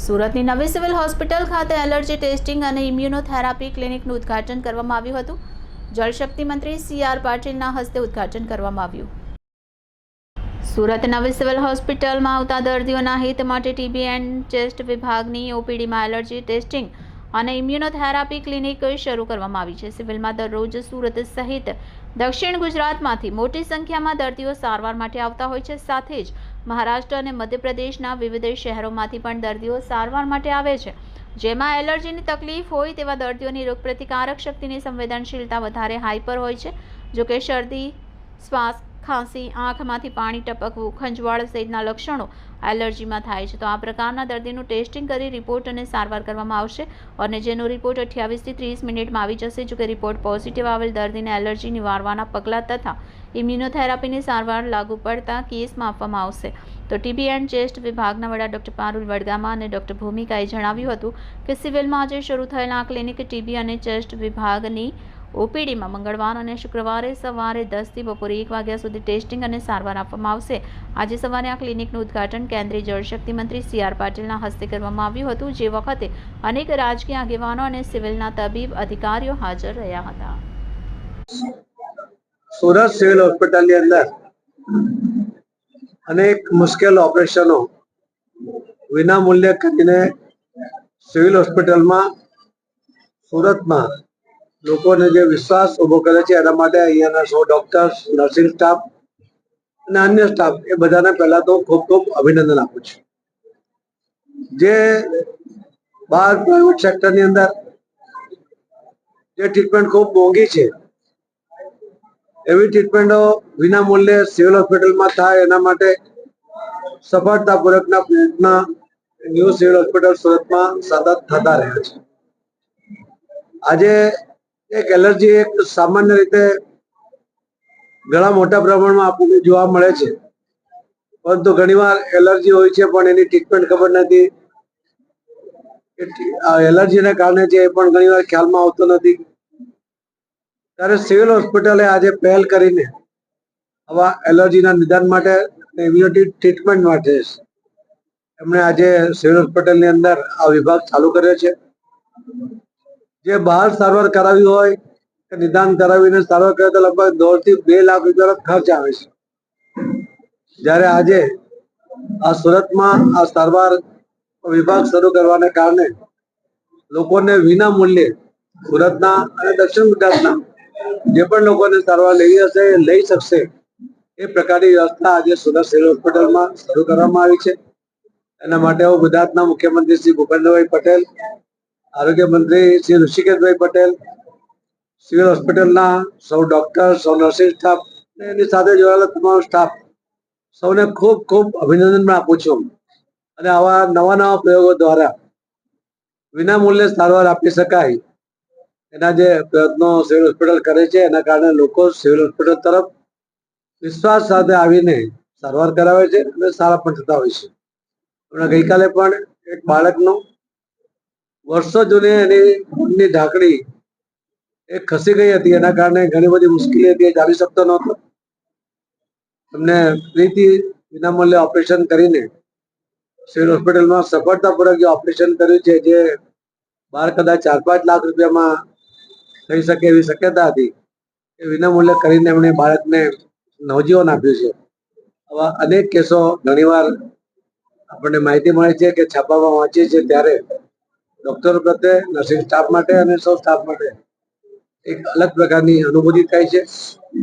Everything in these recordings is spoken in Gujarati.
સુરતની નવી સિવિલ હોસ્પિટલ ખાતે એલર્જી ટેસ્ટિંગ અને ઇમ્યુનોથેરાપી ક્લિનિકનું ઉદ્ઘાટન કરવામાં આવ્યું હતું. જળશક્તિ મંત્રી CR પાટીલના હસ્તે ઉદ્ઘાટન કરવામાં આવ્યું. સુરત નવી સિવિલ હોસ્પિટલમાં આવતા દર્દીઓના હિત માટે TB એન્ડ ચેસ્ટ વિભાગની OPDમાં એલર્જી ટેસ્ટિંગ અને ઇમ્યુનોથેરાપી ક્લિનિક શરૂ કરવામાં આવી છે. સિવિલમાં દરરોજ સુરત સહિત દક્ષિણ ગુજરાતમાંથી મોટી સંખ્યામાં દર્દીઓ સારવાર માટે આવતા હોય છે. સાથે જ મહારાષ્ટ્ર અને મધ્યપ્રદેશના વિવિધ શહેરોમાંથી પણ દર્દીઓ સારવાર માટે આવે છે. જેમાં એલર્જીની તકલીફ હોય તેવા દર્દીઓની રોગપ્રતિકારક શક્તિની સંવેદનશીલતા વધારે હાઈપર હોય છે. જોકે શરદી, શ્વાસ, ખાંસી, આંખમાંથી પાણી ટપકવું, ખંજવાળ સહિતના લક્ષણો એલર્જીમાં થાય છે. તો આ પ્રકારના દર્દીનું ટેસ્ટિંગ કરી રિપોર્ટ અને સારવાર કરવામાં આવશે અને જેનો રિપોર્ટ 28 થી 30 મિનિટમાં આવી જશે. જોકે રિપોર્ટ પોઝિટિવ આવેલ દર્દીને એલર્જી નિવારવાના પગલાં તથા ઇમ્યુનોથેરાપીની સારવાર લાગુ પડતા કેસમાં આપવામાં આવશે. તો TB એન્ડ ચેસ્ટ વિભાગના વડા ડોક્ટર પારુલ વડગામા અને ડોક્ટર ભૂમિકાએ જણાવ્યું હતું કે સિવિલમાં આજે શરૂ થયેલા આ ક્લિનિક TB અને ચેસ્ટ વિભાગની OPDમાં મંગળવાર અને શુક્રવારે સવારે 10 થી બપોરે 1 વાગ્યા સુધી ટેસ્ટિંગ અને સારવાર આપવામાં આવશે. આજે સવારે આ ક્લિનિકનું ઉદ્ઘાટન કેન્દ્રીય જળશક્તિ મંત્રી CR પાટીલના હસ્તે કરવામાં આવ્યું હતું. જે વખતે અનેક રાજકીય આગેવાનો અને સિવિલના તબીબ અધિકારીઓ હાજર રહ્યા હતા. સુરત સિવિલ હોસ્પિટલની અંદર અનેક મુશ્કેલ ઓપરેશનો વિના મૂલ્યે કરીને સિવિલ હોસ્પિટલમાં સુરતમાં લોકોને જે વિશ્વાસ ઉભો કરે છે એના માટે અહીંયાના 100 ડોક્ટર્સ, નર્સિંગ સ્ટાફ અને અન્ય સ્ટાફ એ બધાને પહેલા તો ખૂબ ખૂબ અભિનંદન આપું છું. જે બહાર પ્રાઇવેટ સેક્ટરની અંદર જે ટ્રીટમેન્ટ ખૂબ મોંઘી છે એવી ટ્રીટમેન્ટો વિના મૂલ્યે સિવિલ હોસ્પિટલમાં થાય એના માટે સફળતાપૂર્વકના પ્રયત્ન ન્યૂ સિવિલ હોસ્પિટલ સુરતમાં સતત થતા રહ્યા છે. આજે એક એલર્જી એક સામાન્ય રીતે ઘણા મોટા પ્રમાણમાં આપણને જોવા મળે છે, પરંતુ ઘણીવાર એલર્જી હોય છે પણ એની ટ્રીટમેન્ટ ખબર નથી. એલર્જીને કારણે છે એ પણ ઘણીવાર ખ્યાલમાં આવતો નથી. ત્યારે સિવિલ હોસ્પિટલે આજે પહેલ કરીને આવા એલર્જીના નિદાન માટે ઇમ્યુનિટી ટ્રીટમેન્ટ માટે એમણે આજે સિવિલ હોસ્પિટલની અંદર આ વિભાગ ચાલુ કર્યો છે. જે બહાર સારવાર કરાવી હોય કે નિદાન કરાવીને સારવાર કરે તો લગભગ 1.5 થી 2 લાખ રૂપિયાનો ખર્ચ આવે છે. જ્યારે આજે આ સુરતમાં આ સારવાર વિભાગ શરૂ કરવાને કારણે લોકોને વિના મૂલ્યે સુરતના અને દક્ષિણ ગુજરાતના જે પણ લોકોને સારવાર લેવી હશે એ લઈ શકશે એ પ્રકારની વ્યવસ્થા આજે સુરત સિવિલ હોસ્પિટલમાં શરૂ કરવામાં આવી છે. એના માટે હું ગુજરાતના મુખ્યમંત્રી શ્રી ભૂપેન્દ્રભાઈ પટેલ, આરોગ્ય મંત્રી શ્રી ઋષિકેશભાઈ પટેલ, સિવિલ હોસ્પિટલના 100 ડોક્ટર, 100 નર્સિંગ સ્ટાફ એની સાથે જોડાયેલા તમામ સ્ટાફ સૌને ખૂબ ખૂબ અભિનંદન આપું છું. અને આવા નવા પ્રયોગો દ્વારા વિના મૂલ્યે સારવાર આપી શકાય એના જે પ્રયત્નો સિવિલ હોસ્પિટલ કરે છે એના કારણે લોકો સિવિલ હોસ્પિટલ તરફ વિશ્વાસ સાથે આવીને સારવાર કરાવે છે અને સારા પણ થતા હોય છે. હમણાં ગઈકાલે પણ એક બાળકનું વર્ષો જૂની એની ખૂનની ઢાંકણી એ ખસી ગઈ હતી. એના કારણે ઘણી બધી મુશ્કેલી હતી, ચાલી શકતો નહોતો. એમને ફ્રીથી વિનામૂલ્યે ઓપરેશન કરીને સિવિલ હોસ્પિટલમાં સફળતાપૂર્વક જે ઓપરેશન કર્યું છે, જે બહાર કદાચ 4-5 લાખ રૂપિયામાં થઈ શકે એવી શક્યતા હતી, એ વિનામૂલ્યે કરીને એમણે બાળકને નવજીવન આપ્યું છે. આવા અનેક કેસો ઘણીવાર આપણને માહિતી મળે છે કે છાપામાં વાંચીએ છીએ ત્યારે ડોક્ટરો પ્રત્યે, નર્સિંગ સ્ટાફ માટે અને સૌ સ્ટાફ માટે એક અલગ પ્રકારની અનુભૂતિ થાય છે.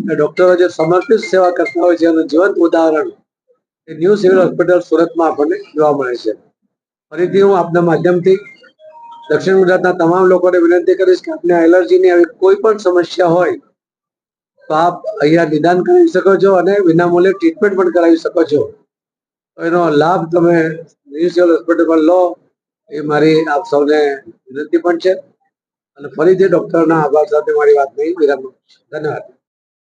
ડોક્ટરો જે સમર્પિત સેવા કરતા હોય છે એનું જીવંત ઉદાહરણ એ ન્યૂ સિવિલ હોસ્પિટલ સુરતમાં આપણને જોવા મળે છે. ફરીથી હું આપના માધ્યમથી દક્ષિણ ગુજરાતના તમામ લોકોને વિનંતી કરીશ કે આપને એલર્જીની આવી કોઈ પણ સમસ્યા હોય તો આપ અહીંયા નિદાન કરાવી શકો છો અને વિનામૂલ્યે ટ્રીટમેન્ટ પણ કરાવી શકો છો. એનો લાભ તમે ન્યૂ સિવિલ હોસ્પિટલમાં લો એ મારી આપ સૌને વિનંતી પણ છે. અને ફરીથી ડોક્ટરના આભાર સાથે મારી વાત નહીં વિરામ. ધન્યવાદ.